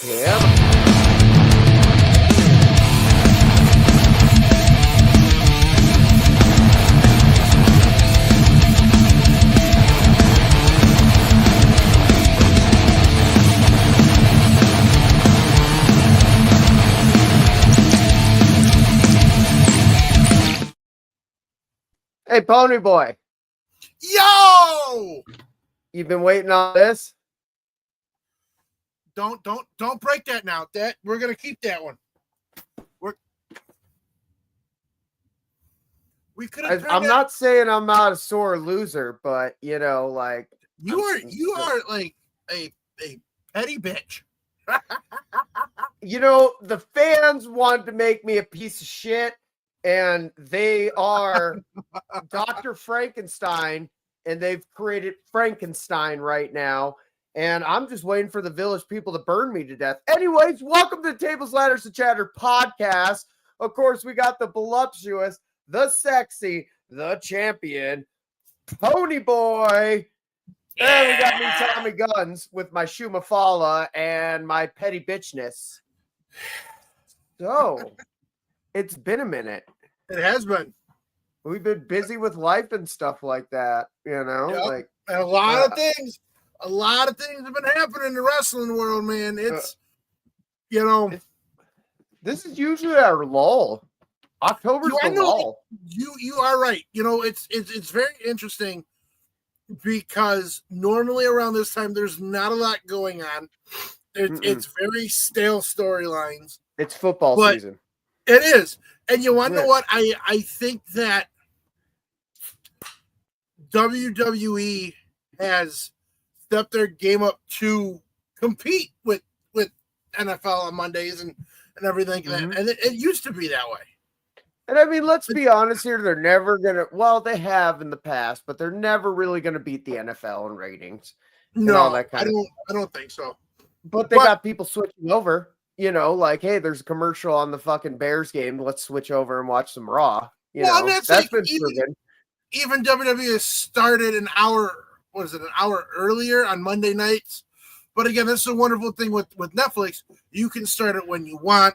Yeah. Hey, Ponyboy. Yo! You've been waiting on this? Don't break that now. We're gonna keep that one. We could have. I'm not saying I'm not a sore loser, but you know, like you are like a petty bitch. You know, the fans wanted to make me a piece of shit, and they are Dr. Frankenstein, and they've created Frankenstein right now. And I'm just waiting for the village people to burn me to death. Anyways, welcome to Tables, Ladders, and Chatter podcast. Of course, we got the voluptuous, the sexy, the champion, Ponyboy. Yeah. And we got me Tommy Guns with my Shumafala and my petty bitchness. So, it's been a minute. It has been. We've been busy with life and stuff like that, you know? Yep. Like and a lot of things have been happening in the wrestling world, man. It's this is usually our lull. October's the lull. You are right. You know, it's very interesting because normally around this time there's not a lot going on. It's very stale storylines. It's football season. It is. And you want to know what? I think that WWE has stepped their game up to compete with NFL on Mondays and everything. Mm-hmm. And it used to be that way. And I mean, let's be honest here. They're never going to, well, they have in the past, but they're never really going to beat the NFL in ratings. No, I don't think so. But they got people switching over, you know, like, hey, there's a commercial on the fucking Bears game. Let's switch over and watch some Raw. You know, that's like, been proven. Even WWE started an hour earlier on Monday nights. But again, this is a wonderful thing with Netflix. You can start it when you want,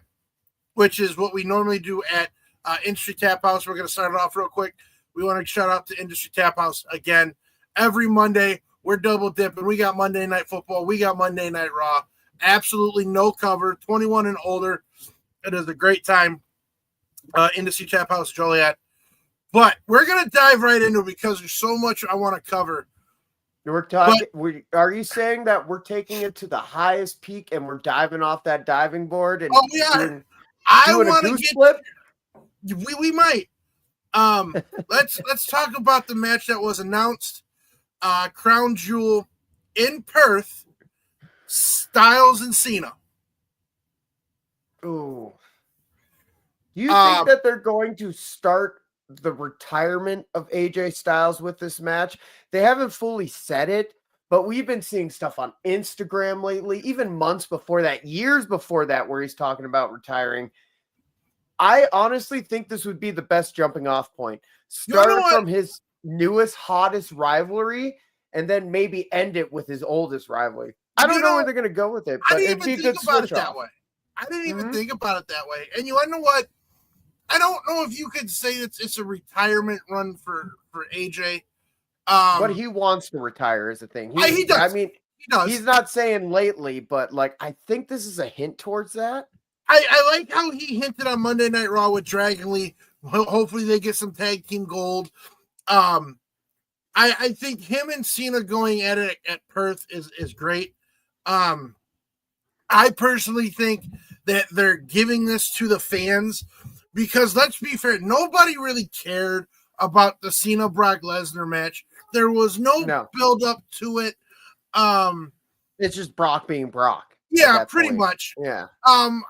which is what we normally do at Industry Tap House. We're going to start it off real quick. We want to shout out to Industry Tap House again. Every Monday, we're double dipping. We got Monday Night Football. We got Monday Night Raw. Absolutely no cover, 21 and older. It is a great time. Industry Tap House, Joliet. But we're going to dive right into it because there's so much I want to cover. We're talking. Are you saying that we're taking it to the highest peak and we're diving off that diving board? And we are. Doing I want to get flip. We might. Let's talk about the match that was announced. Crown Jewel in Perth. Styles and Cena. Ooh. Do you think that they're going to start the retirement of AJ Styles with this match? They haven't fully said it, but we've been seeing stuff on Instagram lately, even months before that, years before that, where he's talking about retiring. I honestly think this would be the best jumping off point. Start from his newest, hottest rivalry, and then maybe end it with his oldest rivalry. I don't know where they're going to go with it, but it'd be a good switch off. I didn't even think about it that way. And you want to know what? I don't know if you could say it's a retirement run for AJ. But he wants to retire is the thing. He does. I mean, he does. He's not saying lately, but like I think this is a hint towards that. I like how he hinted on Monday Night Raw with Dragon Lee. Hopefully they get some tag team gold. I think him and Cena going at it at Perth is great. I personally think that they're giving this to the fans because let's be fair, nobody really cared about the Cena Brock Lesnar match. There was no build up to it. It's just Brock being Brock. Yeah, pretty much. Yeah. And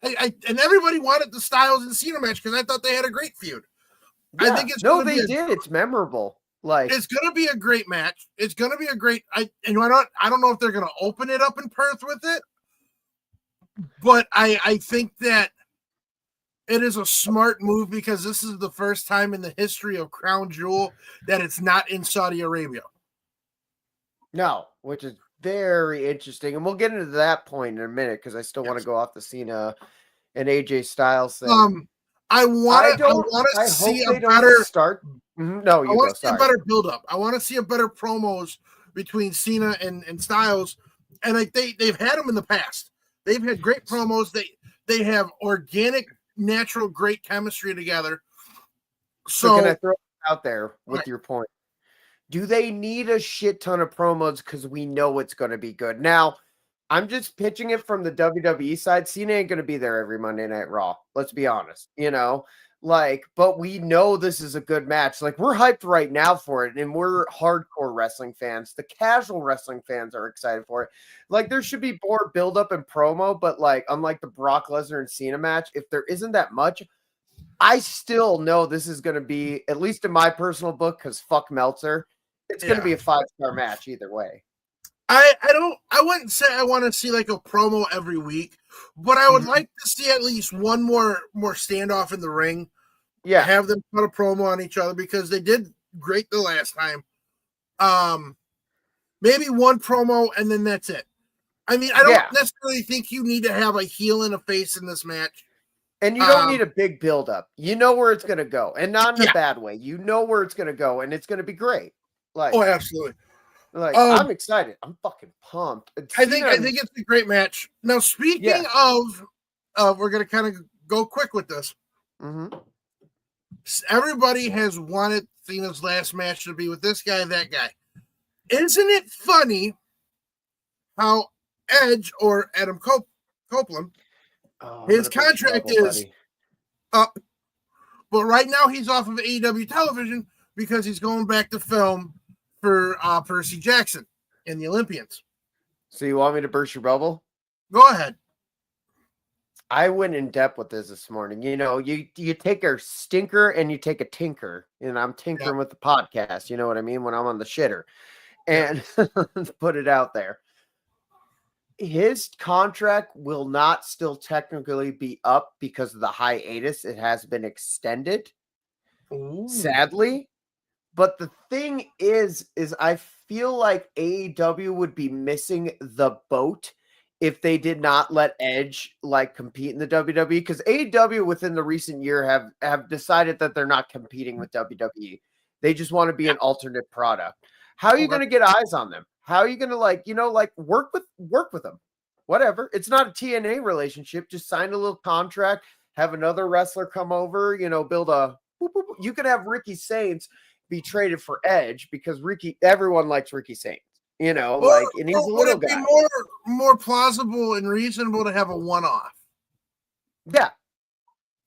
everybody wanted the Styles and Cena match because I thought they had a great feud. Yeah. I think it's did. It's memorable. Like it's gonna be a great match. It's gonna be a great. I don't know if they're gonna open it up in Perth with it, but I think that it is a smart move because this is the first time in the history of Crown Jewel that it's not in Saudi Arabia. No, which is very interesting. And we'll get into that point in a minute because I still want to go off the Cena and AJ Styles thing. I want to see a better start. No, I want to see a better build up. I want to see a better promos between Cena and Styles, and like they've had them in the past. They've had great promos. They have organic, natural, great chemistry together. So can I throw it out there with your point? Do they need a shit ton of promos because we know it's going to be good? Now, I'm just pitching it from the WWE side. Cena ain't going to be there every Monday Night Raw. Let's be honest, but we know this is a good match. Like, we're hyped right now for it, and we're hardcore wrestling fans. The casual wrestling fans are excited for it. Like, there should be more build-up and promo, but, like, unlike the Brock Lesnar and Cena match, if there isn't that much, I still know this is going to be, at least in my personal book, because fuck Meltzer, it's going to be a 5-star match either way. I wouldn't say I want to see like a promo every week, but I would like to see at least one more standoff in the ring. Yeah. Have them put a promo on each other because they did great the last time. Maybe one promo and then that's it. I mean, I don't necessarily think you need to have a heel and a face in this match. And you don't need a big build-up. You know where it's going to go. And not in a bad way. You know where it's going to go, and it's going to be great. Like, oh, absolutely. Like, I'm excited. I'm fucking pumped. I think it's a great match. Now, speaking of, we're going to kind of go quick with this. Mm-hmm. Everybody has wanted Cena's last match to be with this guy, that guy. Isn't it funny how Edge or Adam Copeland, his contract is up, but right now he's off of AEW television because he's going back to film for Percy Jackson and the Olympians. So you want me to burst your bubble? Go ahead. I went in depth with this morning. You take a stinker and you take a tinker, and I'm tinkering with the podcast. You know what I mean? When I'm on the shitter, and put it out there. His contract will not still technically be up because of the hiatus. It has been extended, sadly. But the thing is I feel like AEW would be missing the boat if they did not let Edge compete in the WWE, because AEW within the recent year have decided that they're not competing with WWE. They just want to be an alternate product. How are you going to get eyes on them? How are you going to work with them? Whatever. It's not a TNA relationship. Just sign a little contract, have another wrestler come over, build a you could have Ricky Saints be traded for Edge because everyone likes Ricky Saints, and he's a little guy. Would it be more plausible and reasonable to have a one-off? Yeah,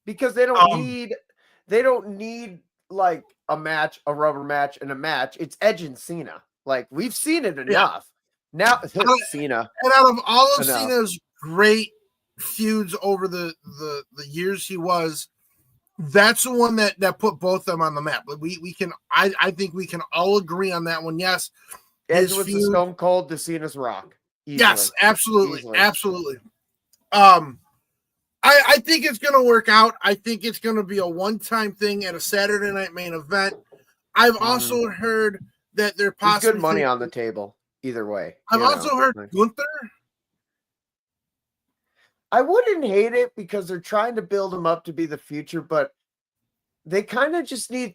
because they don't need like a match, a rubber match, and a match. It's Edge and Cena. Like, we've seen it enough. Now Cena. And out of all of Cena's great feuds over the years he was, that's the one that put both of them on the map. We can I think we can all agree on that one. Yes. Edge was the Stone Cold to Cena's Rock. Easily. Yes, absolutely. Easily. Absolutely. I think it's gonna work out. I think it's gonna be a one-time thing at a Saturday night main event. I've also heard that they're possibly there's good money on the table either way. I've also heard Gunther. I wouldn't hate it because they're trying to build him up to be the future, but they kind of just need.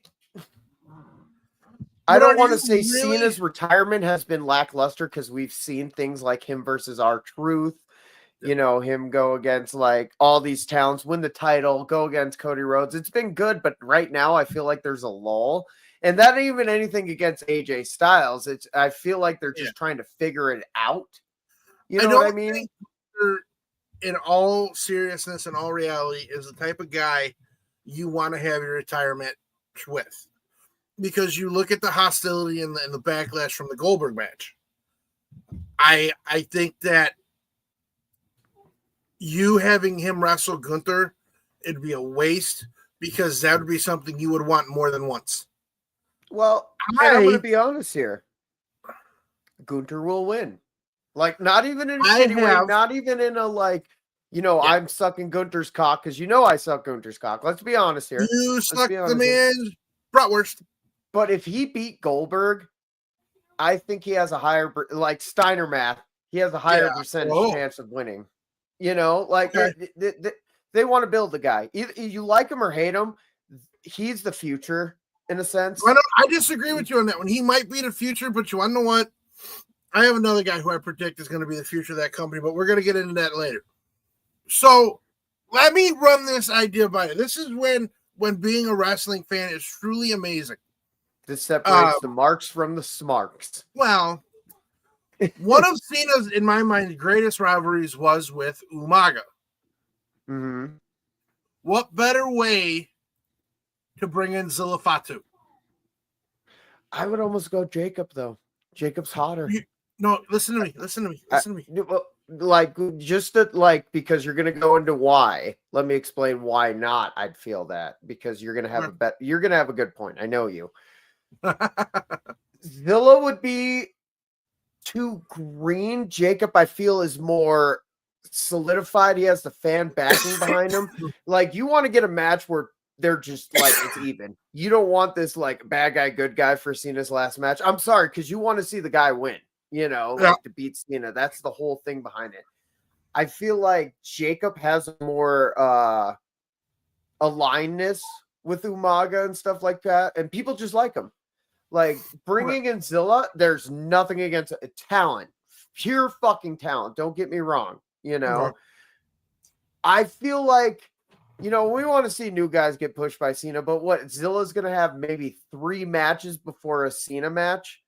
I don't want to say Cena's retirement has been lackluster because we've seen things like him versus R-Truth, him go against all these talents, win the title, go against Cody Rhodes. It's been good, but right now I feel like there's a lull. And that ain't even anything against AJ Styles. I feel like they're just trying to figure it out. You know what I mean? In all seriousness and all reality, is the type of guy you want to have your retirement with, because you look at the hostility and the backlash from the Goldberg match. I think that you having him wrestle Gunther, it'd be a waste, because that would be something you would want more than once. Well, I'm going to be honest here. Gunther will win. Not even in a shitty way, not even in a I'm sucking Gunther's cock, because I suck Gunther's cock. Let's be honest here. You suck the man's bratwurst. But if he beat Goldberg, I think he has a higher, like Steiner math, he has a higher percentage chance of winning. You know, like they want to build the guy. Either you like him or hate him, he's the future in a sense. I disagree with you on that one. He might be the future, but you want to know what? I have another guy who I predict is going to be the future of that company, but we're going to get into that later. So let me run this idea by you. This is when being a wrestling fan is truly amazing. This separates the marks from the smarks. Well, one of Cena's, in my mind, greatest rivalries was with Umaga. Mm-hmm. What better way to bring in Zilla Fatu? I would almost go Jacob, though. Jacob's hotter. Listen to me. Like, just to, like, because you're gonna go into why. Let me explain why not. I'd feel that because you're gonna have you're gonna have a good point. I know you. Zilla would be too green. Jacob, I feel, is more solidified. He has the fan backing behind him. Like, you want to get a match where they're just like it's even. You don't want this like bad guy, good guy for Cena's last match. I'm sorry, because you want to see the guy win. You know, like to beat Cena. That's the whole thing behind it. I feel like Jacob has more alignedness with Umaga and stuff like that, and people just like him. Like bringing in Zilla, there's nothing against it. Talent, pure fucking talent. Don't get me wrong. You know, I feel like, you know, we want to see new guys get pushed by Cena, but what Zilla's going to have maybe 3 matches before a Cena match.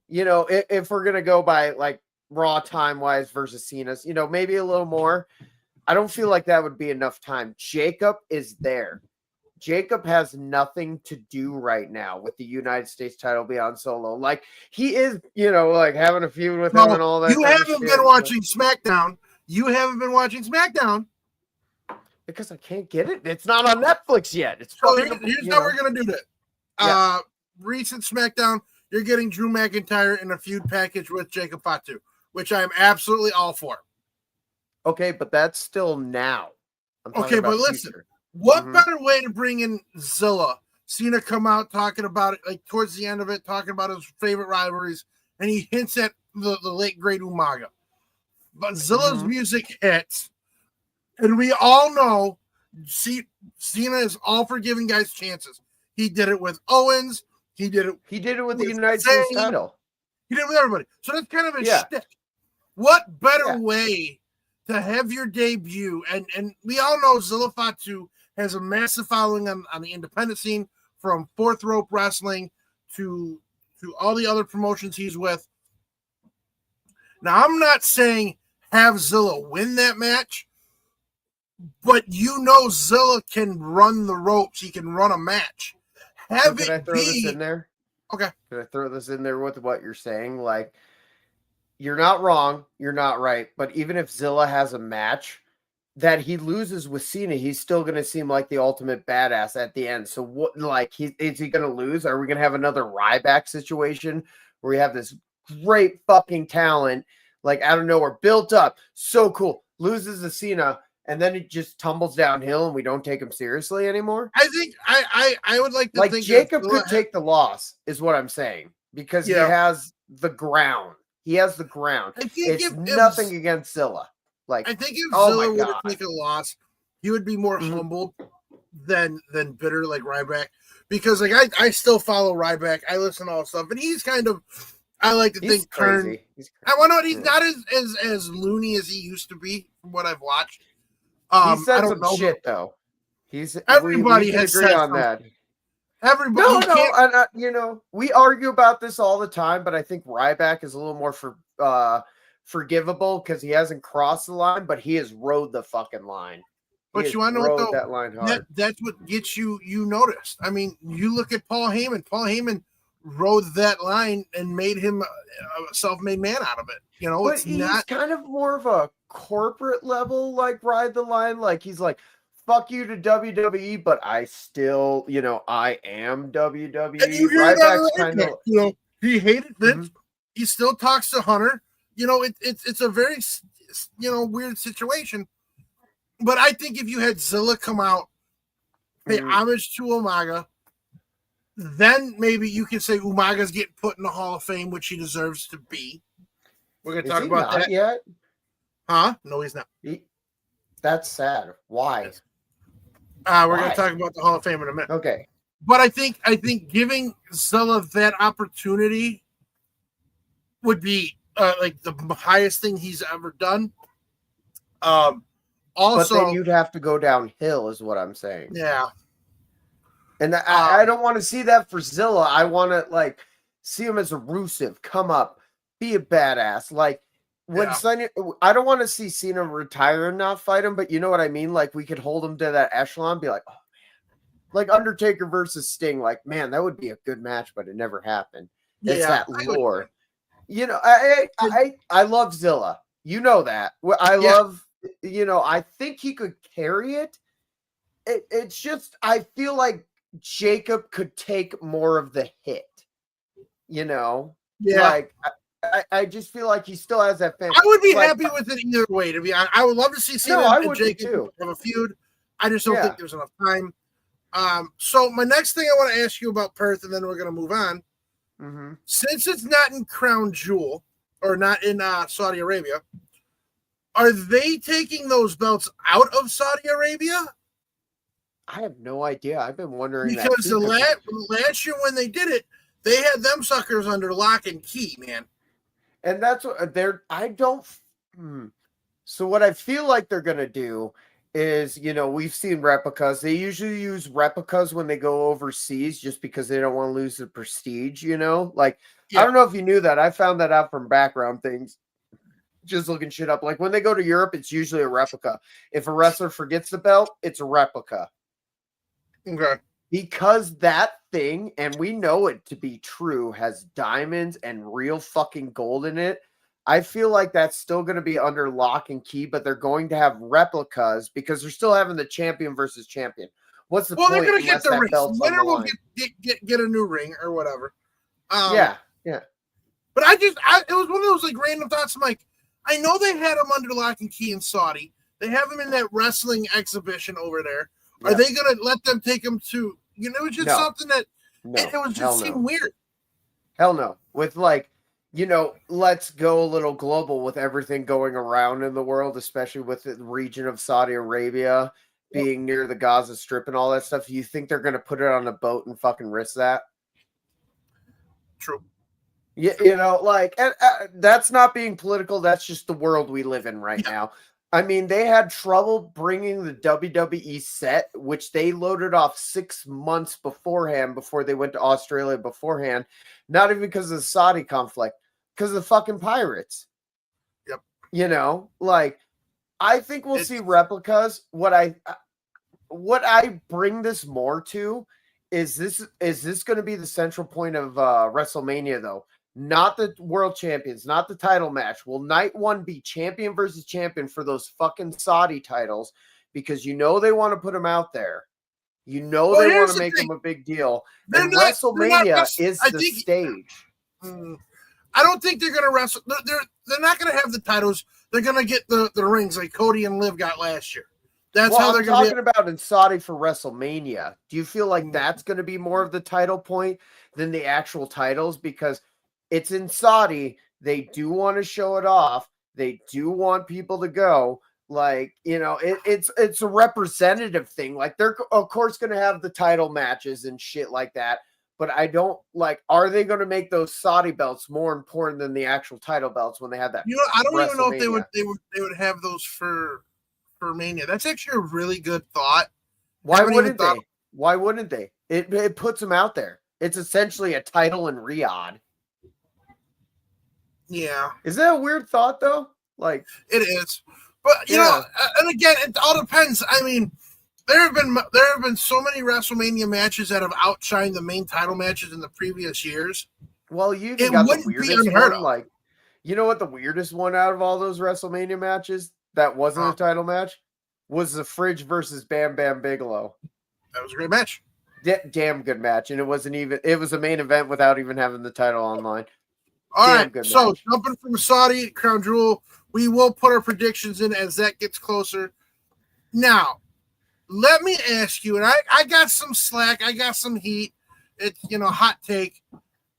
You know, if we're going to go by like Raw time wise versus Cena's, you know, maybe a little more. I don't feel like that would be enough time. Jacob is there. Jacob has nothing to do right now with the United States title beyond Solo. Like he is, you know, like having a feud with him and all that. You haven't been watching SmackDown. You haven't been watching SmackDown because I can't get it. It's not on Netflix yet. It's so here's how we're gonna do that. Recent SmackDown, you're getting Drew McIntyre in a feud package with Jacob Fatu, which I am absolutely all for. Okay, but that's still now. Okay, but listen. What better way to bring in Zilla? Cena come out talking about it, like towards the end of it, talking about his favorite rivalries, and he hints at the late great Umaga. But Zilla's music hits, and we all know Cena is all for giving guys chances. He did it with Owens. He did it with the United States title. He did it with everybody. So that's kind of a shtick. What better way to have your debut? And we all know Zilla Fatu has a massive following on the independent scene, from Fourth Rope Wrestling to all the other promotions he's with. Now, I'm not saying have Zilla win that match, but you know Zilla can run the ropes. He can run a match. Can I throw this in there? Okay. Can I throw this in there with what you're saying? Like, you're not wrong. You're not right. But even if Zilla has a match that he loses with Cena, he's still going to seem like the ultimate badass at the end. So what, like, is he going to lose? Are we going to have another Ryback situation where we have this great fucking talent, like out of nowhere, built up, so cool, loses to Cena, and then it just tumbles downhill and we don't take him seriously anymore? I think I would like to think Jacob could take the loss, is what I'm saying, because he has the ground. He has the ground. It's nothing against Zilla. Like, I think if Zilla were to take a loss, he would be more humbled than bitter like Ryback. Because like I still follow Ryback. I listen to all stuff, and he's kind of, I like to think, crazy. I want to know, he's not as loony as he used to be from what I've watched. He said some shit though. Everybody has agree on that. Everybody, and you know, we argue about this all the time, but I think Ryback is a little more forgivable because he hasn't crossed the line, but he has rode the fucking line. But you want to know what, that line hard. That's what gets you noticed. I mean, you look at Paul Heyman. Paul Heyman rode that line and made him a self-made man out of it. You know, but he's kind of more of a corporate level, like ride the line. Like he's like, fuck you to WWE, but I still, you know, I am WWE. And you hear Ryback's kind of, you know, he hated Vince. He still talks to Hunter. You know, it's a very, you know, weird situation. But I think if you had Zilla come out, pay homage to Umaga, then maybe you can say Umaga's getting put in the Hall of Fame, which he deserves to be. We're going to talk about that. Yet? Huh? No, he's not. That's sad. Why? Yes. We're going to talk about the Hall of Fame in a minute. Okay. But I think giving Zilla that opportunity would be like the highest thing he's ever done. Also, but then you'd have to go downhill, is what I'm saying. Yeah. And I don't want to see that for Zilla. I want to like see him as a Rusev, come up, be a badass. Like when Cena, I don't want to see Cena retire and not fight him, but you know what I mean? Like we could hold him to that echelon, be like, oh man, like Undertaker versus Sting. Like, man, that would be a good match, but it never happened. It's that lore. You know, I love Zilla. You know that. I love, you know, I think he could carry it. It's just, I feel like Jacob could take more of the hit, you know? Yeah. Like, I just feel like he still has that fan. I would be happy with it either way, to be honest. I would love to see Cena and Jacob have a feud. I just don't think there's enough time. So my next thing I want to ask you about Perth, and then we're going to move on. Mm-hmm. Since it's not in Crown Jewel, or not in Saudi Arabia, are they taking those belts out of Saudi Arabia? I have no idea. I've been wondering because the last year when they did it, they had them suckers under lock and key, man. And that's what they're. I don't. So what I feel like they're gonna do is, you know, we've seen replicas. They usually use replicas when they go overseas, just because they don't want to lose the prestige. You know, like I don't know if you knew that. I found that out from background things. Just looking shit up. Like when they go to Europe, it's usually a replica. If a wrestler forgets the belt, it's a replica. Okay. Because that thing, and we know it to be true, has diamonds and real fucking gold in it. I feel like that's still going to be under lock and key, but they're going to have replicas because they're still having the champion versus champion. What's the point? Well, they're going to get the ring. Winner will get a new ring or whatever. Yeah. But it was one of those like random thoughts. I'm like, I know they had him under lock and key in Saudi. They have him in that wrestling exhibition over there. Are they going to let them take him to, you know, it's just something that it was just seemed weird. Hell no. With like, you know, let's go a little global with everything going around in the world, especially with the region of Saudi Arabia being near the Gaza Strip and all that stuff. You think they're going to put it on a boat and fucking risk that? True. Yeah, you know, like, and, that's not being political. That's just the world we live in right now. I mean, they had trouble bringing the WWE set, which they loaded off 6 months beforehand before they went to Australia beforehand. Not even because of the Saudi conflict, because of the fucking pirates. Yep. You know, like, I think we'll see replicas. What I bring this more to is this going to be the central point of WrestleMania, though? Not the world champions, not the title match. Will night one be champion versus champion for those fucking Saudi titles? Because you know they want to put them out there. You know they want to make them a big deal. And WrestleMania is the stage. I don't think they're going to wrestle. They're not going to have the titles. They're going to get the rings like Cody and Liv got last year. That's how they're going to be. Talking about in Saudi for WrestleMania. Do you feel like that's going to be more of the title point than the actual titles? Because it's in Saudi. They do want to show it off. They do want people to go. Like, you know, it's a representative thing. Like, they're, of course, going to have the title matches and shit like that. But I don't, like, are they going to make those Saudi belts more important than the actual title belts when they have that? You know, I don't even know if they would have those for Mania. That's actually a really good thought. Why wouldn't they? Why wouldn't they? It puts them out there. It's essentially a title in Riyadh. Yeah. Is that a weird thought, though? Like, it is. But, you know, and again, it all depends. I mean, there have been so many WrestleMania matches that have outshined the main title matches in the previous years. Well, you got the weirdest one. Like, you know what the weirdest one out of all those WrestleMania matches that wasn't a title match was the Fridge versus Bam Bam Bigelow. That was a great match. Damn good match. And it was a main event without even having the title online. All right, so jumping from Saudi, Crown Jewel, we will put our predictions in as that gets closer. Now, let me ask you, and I got some slack, I got some heat, it's hot take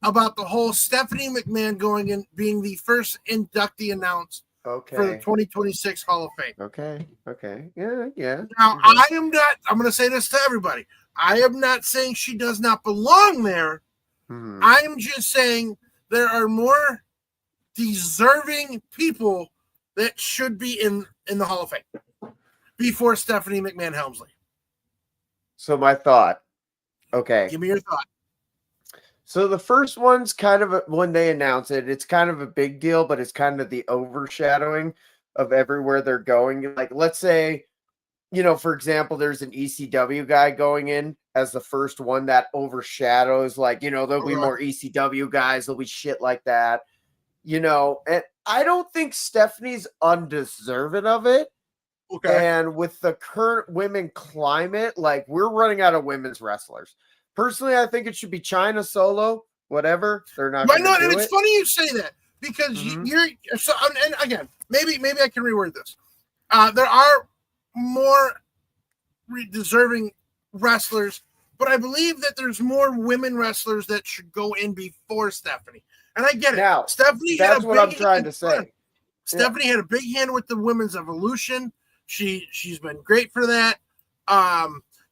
about the whole Stephanie McMahon going and being the first inductee announced for the 2026 Hall of Fame. Okay. Yeah. Now, I'm going to say this to everybody. I am not saying she does not belong there. Mhm. I am just saying there are more deserving people that should be in the Hall of Fame before Stephanie McMahon Helmsley. So my thought. Okay. Give me your thought. So the first one's kind of when they announce it, it's kind of a big deal, but it's kind of the overshadowing of everywhere they're going. Like, let's say, for example, there's an ECW guy going in as the first one that overshadows, like, there'll be more ECW guys, there'll be shit like that, and I don't think Stephanie's undeserving of it. Okay. And with the current women climate, like, we're running out of women's wrestlers. Personally, I think it should be China Solo, whatever. They're not going to do it. And it's funny you say that because you're so. And again, maybe I can reword this. There are more deserving wrestlers, but I believe that there's more women wrestlers that should go in before Stephanie. And I get it. Now, Stephanie. That's what I'm trying to say. Stephanie had a big hand with the women's evolution. She's been great for that.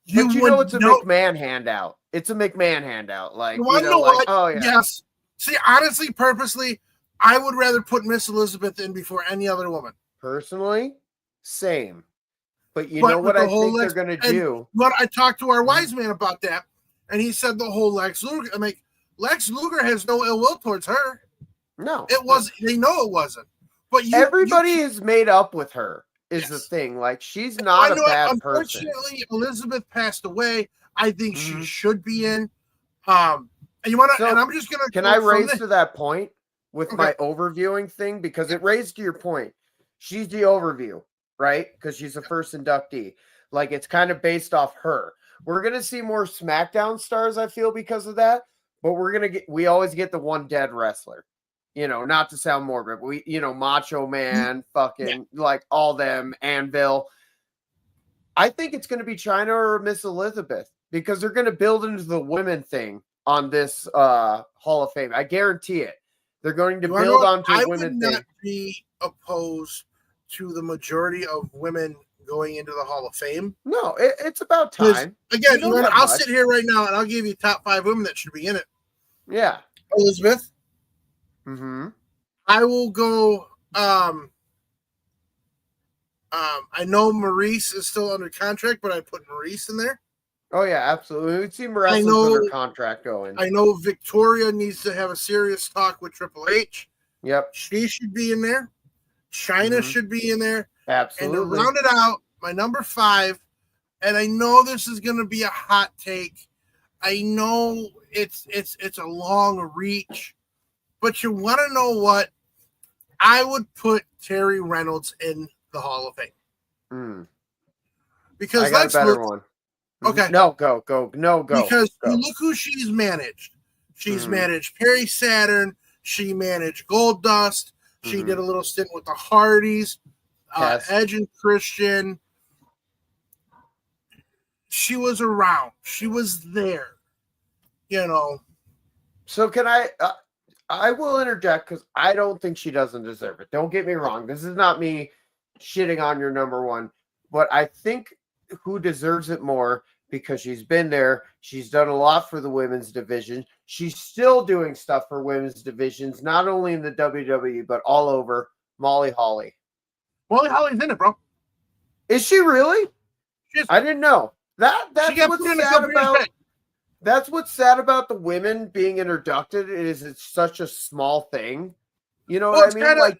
It's a McMahon handout. It's a McMahon handout. Like, oh yeah. Yes. See, honestly, purposely, I would rather put Miss Elizabeth in before any other woman. Personally, same. But know what I think they're going to do? But I talked to our wise man about that, and he said the whole Lex Luger. I mean, Lex Luger has no ill will towards her. No, it was. They know it wasn't. But everybody is made up with her. Is the thing. Like, she's not a bad person. Unfortunately, Elizabeth passed away. I think she should be in. And you want to? And I'm just gonna. Can I raise to that point with my overviewing thing, because it raised to your point. She's the overview, right? Because she's the first inductee. Like, it's kind of based off her. We're gonna see more SmackDown stars, I feel, because of that. But we always get the one dead wrestler. Not to sound morbid, but Macho Man, fucking like all them, Anvil. I think it's going to be China or Miss Elizabeth, because they're going to build into the women thing on this Hall of Fame. I guarantee it. They're going to build onto the women thing. I would not be opposed to the majority of women going into the Hall of Fame. No, it's about time. Again, I'll sit here right now and I'll give you top 5 women that should be in it. Yeah. Elizabeth. Mm-hmm. I will go. I know Maurice is still under contract, but I put Maurice in there. Oh yeah, absolutely. We've seen Maurice under contract going. I know Victoria needs to have a serious talk with Triple H. Yep, she should be in there. China should be in there. Absolutely. And to round it out, my number 5, and I know this is going to be a hot take. I know it's a long reach. But you want to know what? I would put Terry Reynolds in the Hall of Fame. Because I got a better one. Okay. No, go. No, go. Because you look who she's managed. She's managed Perry Saturn. She managed Goldust. She did a little stint with the Hardys, Edge and Christian. She was around. She was there. So can I will interject, because I don't think she doesn't deserve it. Don't get me wrong. This is not me shitting on your number 1. But I think who deserves it more, because she's been there. She's done a lot for the women's division. She's still doing stuff for women's divisions, not only in the WWE, but all over. Molly Holly. Molly Holly's in it, bro. Is she really? I didn't know. That's what's sad about. That's what's sad about the women being inducted, is it's such a small thing. You know what I mean?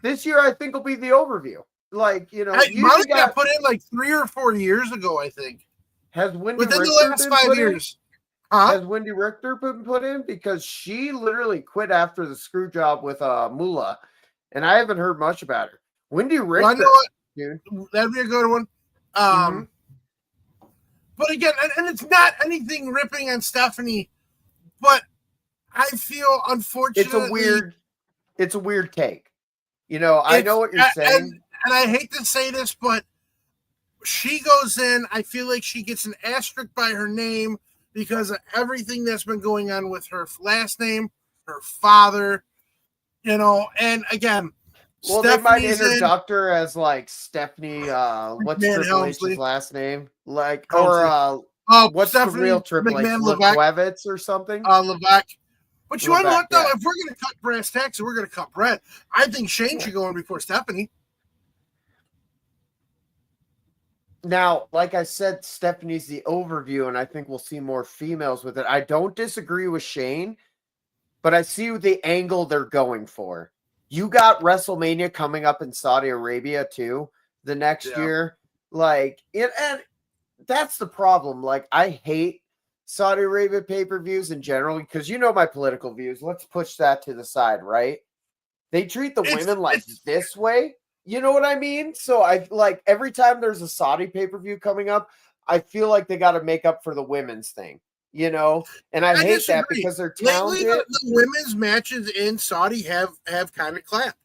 This year I think will be the overview. Like, Molly got put in like 3 or 4 years ago, I think. Has Wendy within Richter the last 5 years? Has Wendy Richter been put in? Because she literally quit after the screw job with Moolah, and I haven't heard much about her. Wendy Richter, I know what, dude. That'd be a good one. But again, and it's not anything ripping on Stephanie, but I feel, unfortunately, it's a weird take. I know what you're saying. And I hate to say this, but she goes in, I feel like she gets an asterisk by her name because of everything that's been going on with her last name, her father, you know, and again, well, they might introduce her as like Stephanie, what's McMahon Triple Helmsley. H's last name? Like, Helmsley. or what's Stephanie the real Triple H? McMahon Levesque. Levitz or something? Levesque. But you want to know what, though? Yeah. If we're going to cut brass tacks and we're going to cut bread, I think Shane should go in before Stephanie. Now, like I said, Stephanie's the overview, and I think we'll see more females with it. I don't disagree with Shane, but I see the angle they're going for. You got WrestleMania coming up in Saudi Arabia too the next year. Like it, and that's the problem. Like, I hate Saudi Arabia pay-per-views in general because you know my political views. Let's push that to the side, right? They treat the women like this way. You know what I mean? So I like every time there's a Saudi pay-per-view coming up, I feel like they got to make up for the women's thing, you know? And I hate that because they're talented. Lately, the women's matches in Saudi have kind of clapped.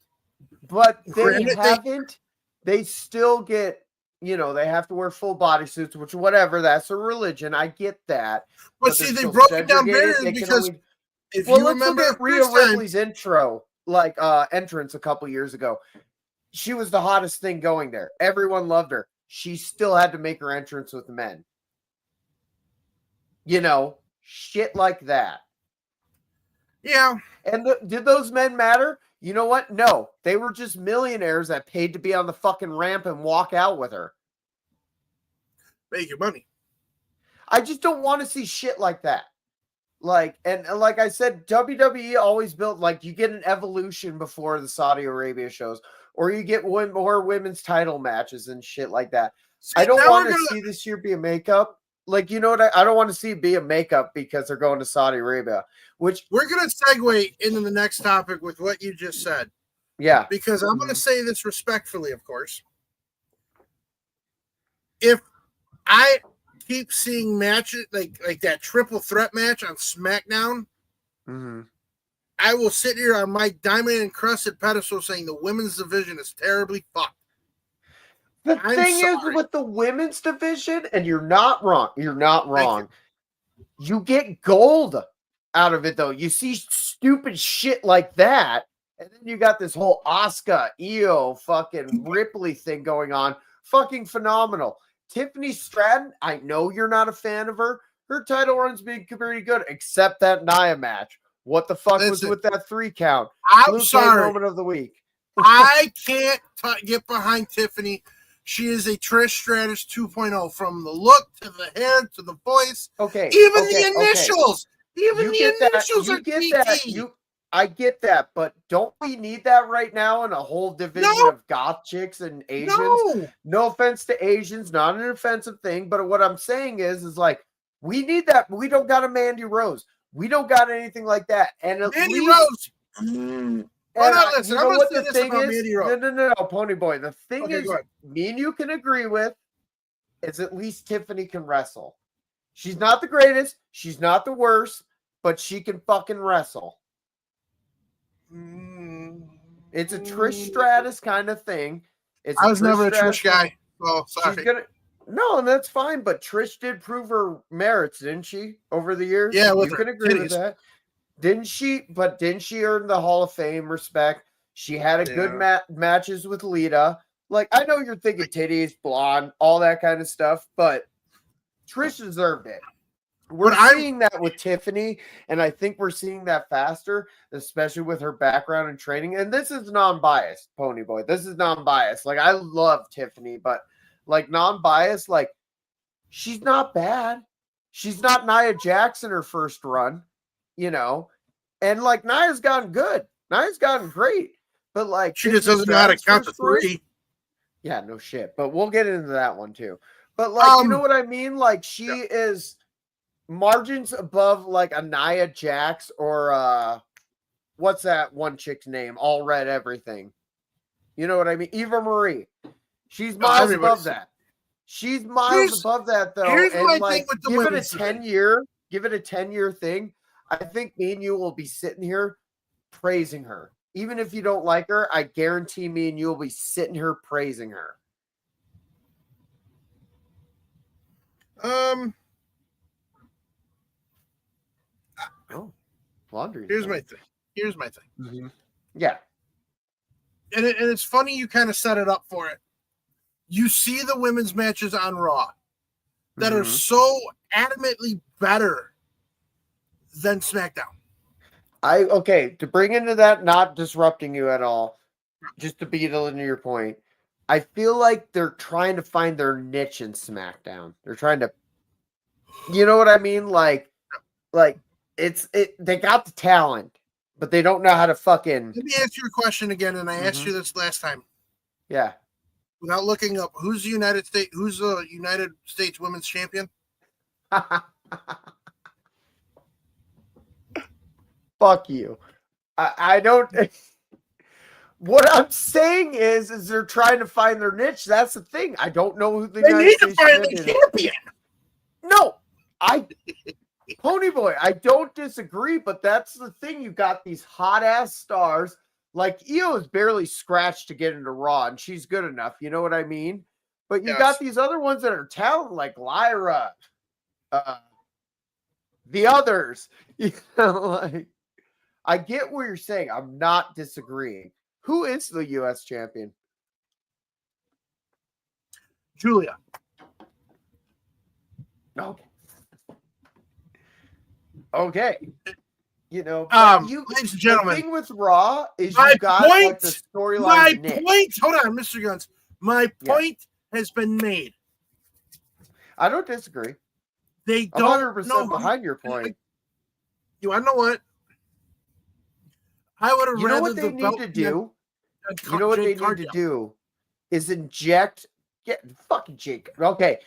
But they haven't. They still get, you know, they have to wear full bodysuits, which whatever, that's a religion. I get that. But see, they broke it down better because if you remember Rhea Ripley's intro, like entrance a couple years ago. She was the hottest thing going there. Everyone loved her. She still had to make her entrance with men. You know, shit like that. Yeah. And did those men matter? You know what? No. They were just millionaires that paid to be on the fucking ramp and walk out with her. Make your money. I just don't want to see shit like that. Like, and like I said, WWE always built, like, you get an evolution before the Saudi Arabia shows, or you get more women's title matches and shit like that. See, I don't want to see this year be a makeup. Like, you know what? I don't want to see it be a makeup because they're going to Saudi Arabia, which we're going to segue into the next topic with what you just said. Yeah. Because I'm going to say this respectfully, of course. If I keep seeing matches like that triple threat match on SmackDown, I will sit here on my diamond encrusted pedestal saying the women's division is terribly fucked. The thing is with the women's division, and you're not wrong. You're not wrong. You get gold out of it, though. You see stupid shit like that, and then you got this whole Asuka, Io, fucking Ripley thing going on. Fucking phenomenal. Tiffany Stratton, I know you're not a fan of her. Her title run's been pretty good, except that Nia match. What the fuck was with that 3 count? I'm sorry. Moment of the week. I can't get behind Tiffany. She is a Trish Stratus 2.0 from the look to the hair to the voice. Okay. Even the initials. Even the initials are TT. I get that, but don't we need that right now in a whole division of goth chicks and Asians? No offense to Asians, not an offensive thing, but what I'm saying is like, we need that. We don't got a Mandy Rose. We don't got anything like that. And at Mandy least, Rose. Listen, you know what the thing is? No, Ponyboy. The thing is, me and you can agree with is at least Tiffany can wrestle. She's not the greatest. She's not the worst, but she can fucking wrestle. It's a Trish Stratus kind of thing. I was never a Trish guy. Oh, sorry. No, and that's fine. But Trish did prove her merits, didn't she, over the years? Yeah, you can agree with that. Didn't she? But didn't she earn the Hall of Fame respect? She had a good matches with Lita. Like, I know you're thinking titties, blonde, all that kind of stuff, but Trish deserved it. We're seeing that with Tiffany, and I think we're seeing that faster, especially with her background and training. And this is non-biased, Ponyboy. This is non-biased. Like, I love Tiffany, but like non-biased, like, she's not bad. She's not Nia Jax in her first run, you know. And like Nia's gotten good. Nia's gotten great. But like she just doesn't know how to count to 3. Yeah, no shit. But we'll get into that one too. But like, you know what I mean? Like, she is margins above like a Nia Jax or what's that one chick's name? All Red Everything. You know what I mean? Eva Marie. She's miles above that. She's miles above that though. Here's and my like, thing with the give it a women's 10-year, give it a 10-year thing. I think me and you will be sitting here praising her. Even if you don't like her, I guarantee me and you will be sitting here praising her. Oh, laundry. Here's my thing. Mm-hmm. Yeah. And it's funny you kind of set it up for it. You see the women's matches on Raw that are so adamantly better than SmackDown. To bring into that, not disrupting you at all, just to beat into your point, I feel like they're trying to find their niche in SmackDown. They're trying to, you know what I mean? Like they got the talent, but they don't know how to fucking. Let me ask you a question again, and I asked you this last time. Yeah. Without looking up, who's the United States Women's Champion? Fuck you. I don't. What I'm saying is they're trying to find their niche. That's the thing. I don't know who the They United need to States find the champion. No, Ponyboy, I don't disagree, but that's the thing. You got these hot ass stars. Like Io is barely scratched to get into Raw, and she's good enough. You know what I mean? But you got these other ones that are talented, like Lyra, the others. You know, like I get what you're saying. I'm not disagreeing. Who is the U.S. champion? Julia. Okay. Okay. You know, ladies and gentlemen, the thing with Raw is you got like the storyline. My point. Hold on, Mr. Guns. My point has been made. I don't disagree. They don't 100% behind your point. You want to know what? I would have rather what they need to do. You know what they need to do is inject. Fucking Jake. Okay.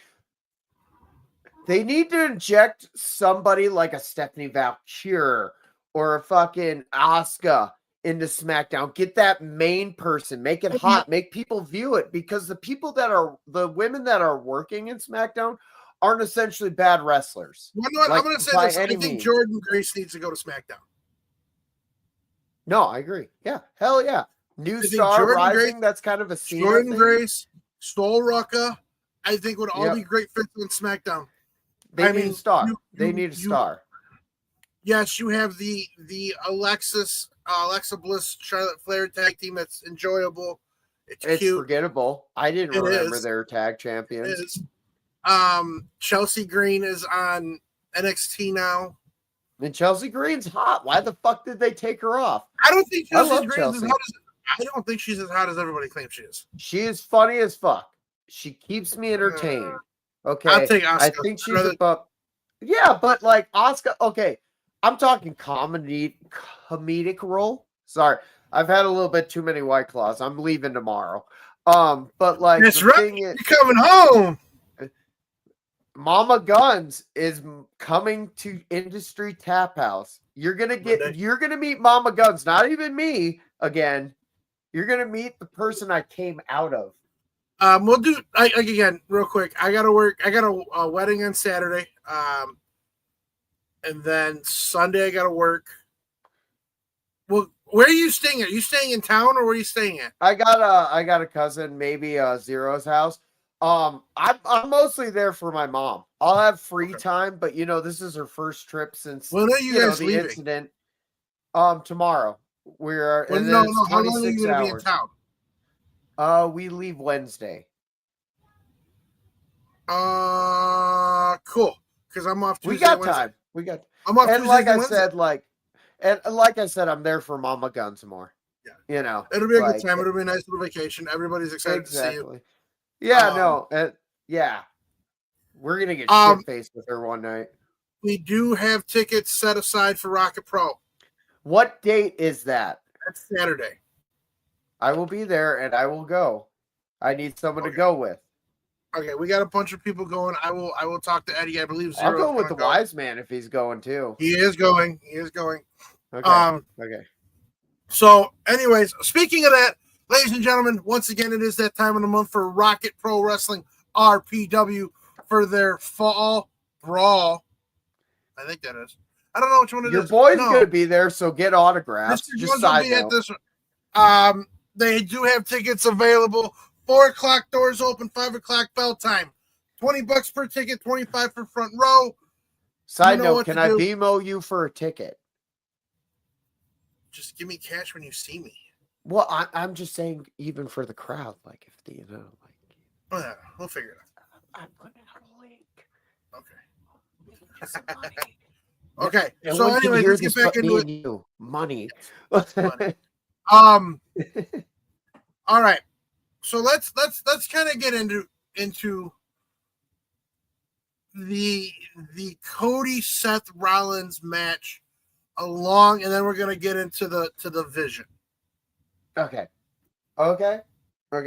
They need to inject somebody like a Stephanie Valkyrie or a fucking Asuka into SmackDown. Get that main person. Make it hot. Make people view it, because the women that are working in SmackDown aren't essentially bad wrestlers. You know what? I'm going to say this. I think Jordan Grace needs to go to SmackDown. No, I agree. Yeah. Hell yeah. New star rising. Grace, that's kind of a scene. Jordan Grace, Stoll Rucka, I think would all be great fits on SmackDown. They need a star. They need a star. Yes, you have the Alexa Bliss, Charlotte Flair tag team that's enjoyable. It's cute. Forgettable. I didn't remember their tag champions. It is. Chelsea Green is on NXT now. And Chelsea Green's hot. Why the fuck did they take her off? I don't think Chelsea Green's as hot as I don't think she's as hot as everybody claims she is. She is funny as fuck. She keeps me entertained. Okay. I'll take Asuka. I think she's above. Yeah, but like Asuka, okay. I'm talking comedic role. Sorry. I've had a little bit too many White Claws. I'm leaving tomorrow. But like that's right. You're coming home. Mama Guns is coming to Industry Tap House. You're gonna meet Mama Guns, not even me again. You're gonna meet the person I came out of. We'll do again real quick. I gotta work. I got a wedding on Saturday. And then Sunday I gotta work. Well, where are you staying at? Are you staying in town or where are you staying at? I got a cousin, maybe Zerø's house. I'm mostly there for my mom. I'll have free time, but this is her first trip since when are you guys leaving? Incident. Tomorrow. We're how long are you gonna be in town? We leave Wednesday. Cool. Because I'm off Tuesday. We got Wednesday. time. I'm off and Tuesday. Like I said, I'm there for Mama Guns more. Yeah. It'll be a good time. It'll be a nice little vacation. Everybody's excited to see you. Yeah, we're gonna get shit faced with her one night. We do have tickets set aside for Rocket Pro. What date is that? That's Saturday. I will be there and I will go. I need someone to go with. Okay, we got a bunch of people going. I will talk to Eddie. I believe I'll go with the wise man if he's going too. He is going. Okay. Okay. So, anyways, speaking of that, ladies and gentlemen, once again, it is that time of the month for Rocket Pro Wrestling RPW for their fall brawl. I think that is. I don't know which one it is. Your boy's going to be there, so get autographs. Just side note. They do have tickets available. 4 o'clock doors open, 5 o'clock bell time. $20 per ticket, $25 for front row. Side know note, what can to I do. BMO you for a ticket? Just give me cash when you see me. Well, I'm just saying, even for the crowd, like if the Oh, yeah, we'll figure it I'm putting out a link. out. Okay. Get some money. Okay. No So one can anyway, hear let's this get back but me into it. and you. Money. Money. All right. So let's kind of get into the Cody Seth Rollins match and then we're gonna get into the Vision. Okay.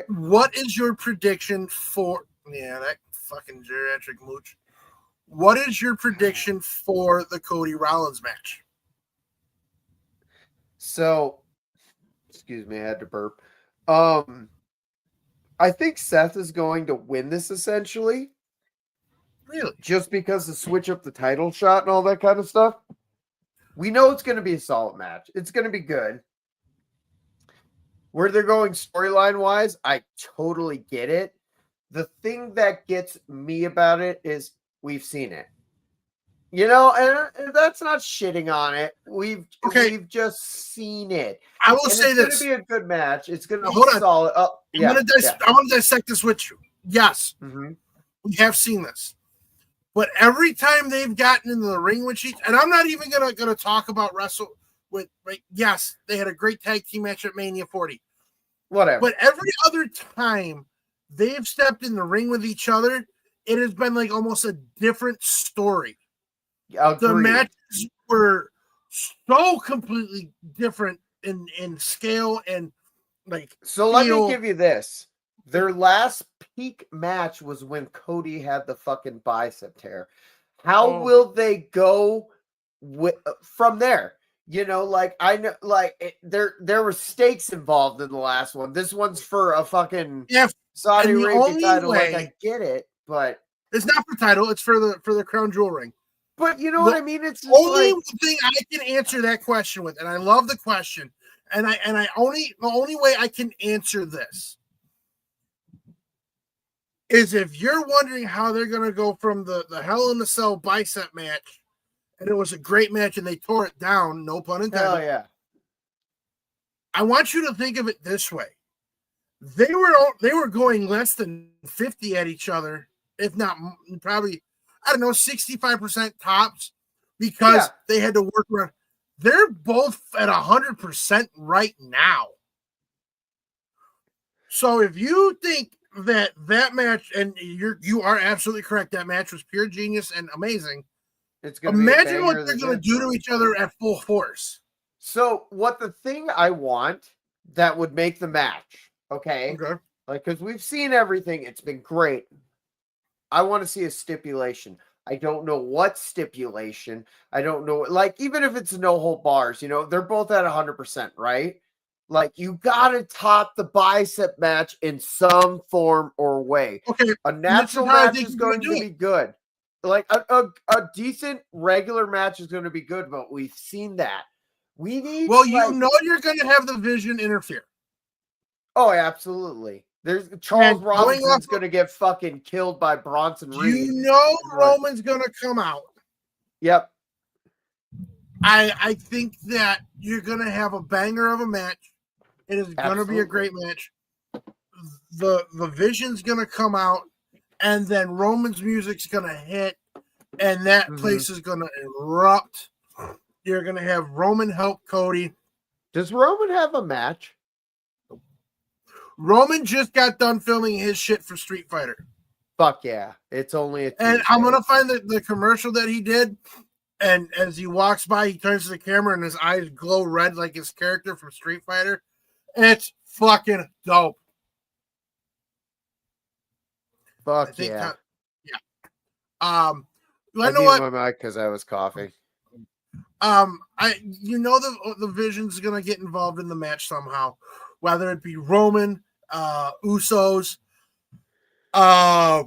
What is your prediction for that fucking geriatric mooch? What is your prediction for the Cody Rollins match? So, excuse me, I had to burp. I think Seth is going to win this essentially. Really? Just because to switch up the title shot and all that kind of stuff. We know it's going to be a solid match. It's going to be good. Where they're going storyline wise, I totally get it. The thing that gets me about it is we've seen it. And that's not shitting on it. We've just seen it. I will say it's this. It's going to be a good match. It's going to be hold on. solid. Oh, yeah. I want to dissect this with you. Yes, we have seen this. But every time they've gotten into the ring with each, and I'm not even gonna talk about wrestle with. Yes, they had a great tag team match at Mania 40. Whatever. But every other time they've stepped in the ring with each other, it has been like almost a different story. Agreed. The matches were so completely different in scale and like. So let me give you this. Their last peak match was when Cody had the fucking bicep tear. How will they go from there? I know, there were stakes involved in the last one. This one's for a fucking Saudi Arabia title. I get it, but it's not for title. It's for the crown jewel ring. But you know what I mean? It's just only thing I can answer that question with, and I love the question, and the only way I can answer this is if you're wondering how they're going to go from the Hell in a Cell bicep match, and it was a great match, and they tore it down, no pun intended. Hell yeah. I want you to think of it this way. They were going less than 50 at each other, if not probably, 65% tops, because they had to work around. They're both at 100% right now. So if you think that match, and you are absolutely correct, that match was pure genius and amazing. It's gonna imagine what they're going to do to each other at full force. So what the thing I want that would make the match, okay? Because we've seen everything, it's been great. I want to see a stipulation. I don't know what stipulation. I don't know, even if it's no hold bars, they're both at 100%, right? You gotta top the bicep match in some form or way. Okay, a natural match is going to be good. A decent regular match is going to be good, but we've seen that. We need. Well, you're going to have the Vision interfere. Oh, absolutely. There's Charles Robinson's going to get fucking killed by Bronson Reed. Roman's going to come out. Yep. I think that you're going to have a banger of a match. It is going to be a great match. The Vision's going to come out, and then Roman's music's going to hit, and that place is going to erupt. You're going to have Roman help Cody. Does Roman have a match? Roman just got done filming his shit for Street Fighter. Fuck yeah. It's only a Tuesday. And I'm going to find the commercial that he did. And as he walks by, he turns to the camera and his eyes glow red like his character from Street Fighter. It's fucking dope. Fuck yeah. I know what? My mic because I was coughing. The Vision's gonna get involved in the match somehow, whether it be Roman, Usos, yeah.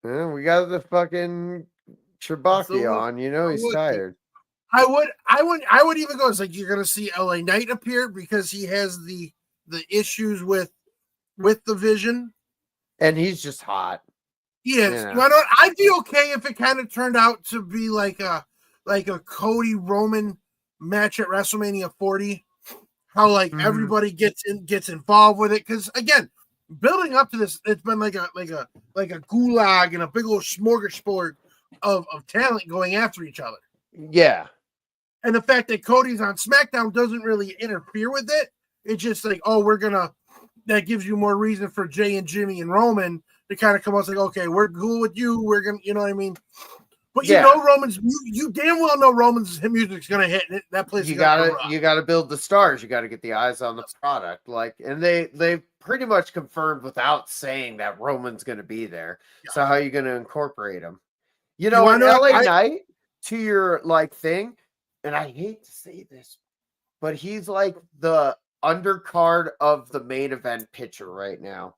We got the fucking Chewbacca on. He's tired. I would even go. It's like you're gonna see LA Knight appear because he has the issues with the Vision, and he's just hot. He is. Yeah. You know what? I'd be okay if it kind of turned out to be like a Cody Roman match at WrestleMania 40. How like everybody gets involved with it, because again, building up to this, it's been like a gulag and a big old smorgasbord of talent going after each other. Yeah. And the fact that Cody's on SmackDown doesn't really interfere with it. It's just like, oh, that gives you more reason for Jay and Jimmy and Roman to kind of come out and say, okay, we're cool with you. We're going to, you know what I mean? But you know, Roman's, you damn well know Roman's music's going to hit. That place you gotta build the stars. You got to get the eyes on the product. Like, and they pretty much confirmed without saying that Roman's going to be there. Yeah. So how are you going to incorporate him? You know, in LA Knight, to your like thing, and I hate to say this, but he's like the undercard of the main event picture right now.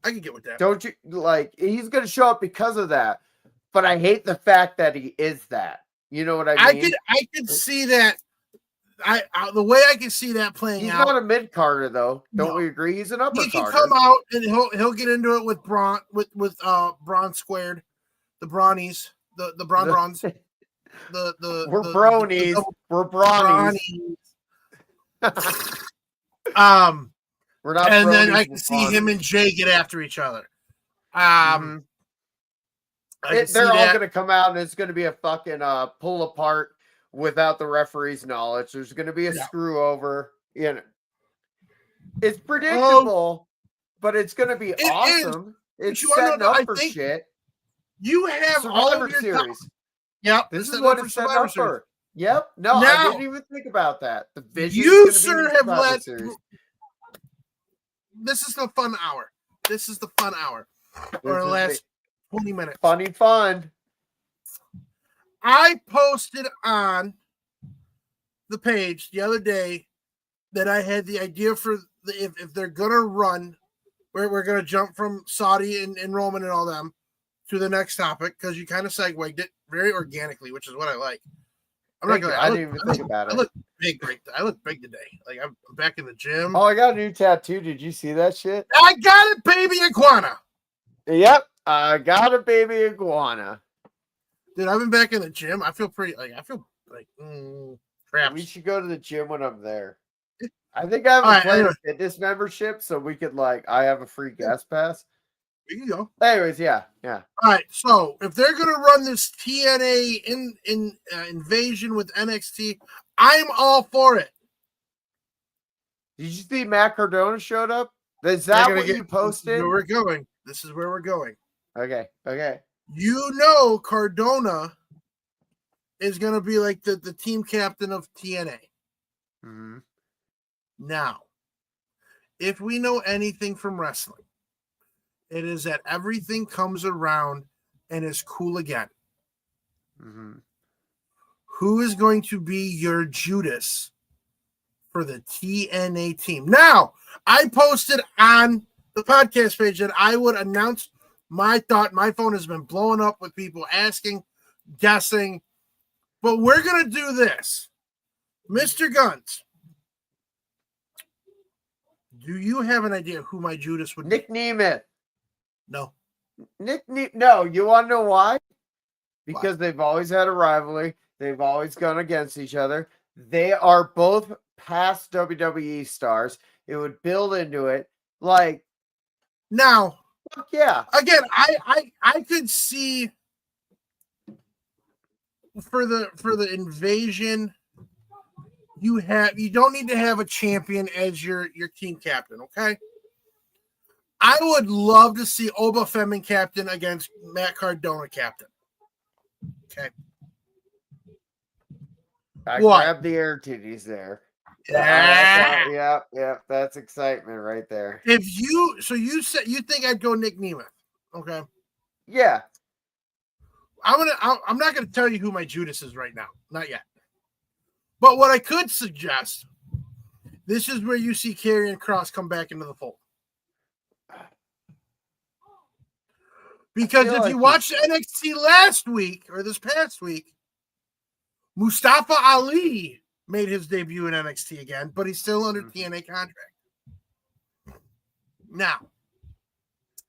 I can get with that. Don't you? Like, he's going to show up because of that. But I hate the fact that he is that. You know what I mean? I could see that. The way I can see that playing out. He's not a mid carder though. Don't we agree? He's an upper carder. He can come out and he'll get into it with Braun Braun squared, the Brawnies, the Braun Brawns. We're bronies. We're brownies. We're not. And then I can see him and Jay get after each other. They're all going to come out, and it's going to be a fucking pull apart without the referee's knowledge. There's going to be a screw over. You know, it's predictable, but it's going to be awesome. It's setting up for shit. You have Survivor Series. Yep, this is what it's setting up for. Yep. No, I didn't even think about that. The vision. You, sir, have let. This is the fun hour. This is the fun hour. Or the last 20 minutes. Funny fun. I posted on the page the other day that I had the idea for if they're gonna run, we're gonna jump from Saudi and Roman and all them to the next topic, because you kind of segued it very organically, which is what I like. I'm not gonna. I didn't even think about it. I look big. I look big today. Like, I'm back in the gym. Oh, I got a new tattoo. Did you see that shit? I got it, baby iguana. Yep, I got a baby iguana. Dude, I've been back in the gym. I feel like crap. We should go to the gym when I'm there. I think I have a fitness membership, so we could I have a free gas pass. We can go. Anyways, yeah. All right, so if they're gonna run this TNA invasion with NXT, I'm all for it. Did you see Matt Cardona showed up? Is that what you posted? Where we're going. This is where we're going. Okay. You know, Cardona is gonna be like the team captain of TNA. Mm-hmm. Now, if we know anything from wrestling, it is that everything comes around and is cool again. Mm-hmm. Who is going to be your Judas for the TNA team? Now, I posted on the podcast page that I would announce my thought. My phone has been blowing up with people asking, guessing, but we're going to do this. Mr. Guns, do you have an idea who my Judas would be? Nick Nemeth. No. No, you want to know why? Because they've always had a rivalry. They've always gone against each other. They are both past WWE stars. It would build into it. Now, fuck yeah. Again, I could see for the invasion, you don't need to have a champion as your team captain, okay? I would love to see Oba Femi captain against Matt Cardona captain. Okay. I grabbed the air titties there. Yeah. Yep. That's excitement right there. So you think I'd go Nick Nemeth? Okay. Yeah. I'm not gonna tell you who my Judas is right now. Not yet. But what I could suggest, this is where you see Karrion Kross come back into the fold. Because if you watched NXT last week or this past week, Mustafa Ali made his debut in NXT again, but he's still under TNA contract. Now,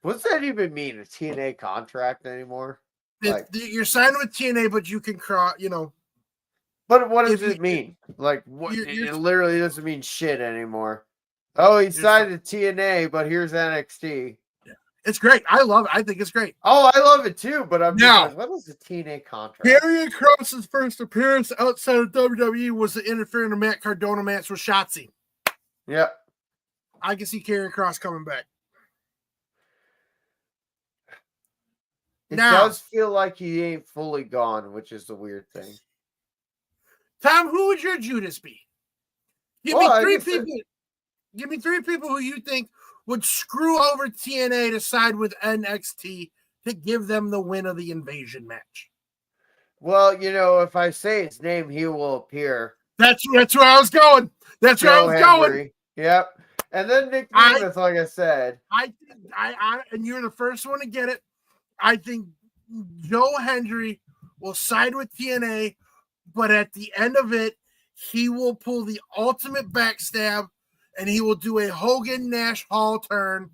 What's that even mean? A TNA contract anymore? Like, You're signed with TNA, but you can cross. but what does if it mean? Like, what? you're- It literally doesn't mean shit anymore. Oh, he signed to TNA, but here's NXT. It's great. I love it. I think it's great. Oh, I love it too, but I'm just Now, like, what is a TNA contract? Karrion Kross's first appearance outside of WWE was the interfering in Matt Cardona match with Shotzi. Yep. I can see Karrion Kross coming back. It Now, does feel like he ain't fully gone, which is the weird thing. Tom, who would your Judas be? Give me three people who you think would screw over TNA to side with NXT to give them the win of the Invasion match. Well, if I say his name, he will appear. That's where I was going. That's where I was going. Yep. And then Nick Nemeth, like I said. I and you're the first one to get it. I think Joe Hendry will side with TNA, but at the end of it, he will pull the ultimate backstab and he will do a Hogan Nash Hall turn.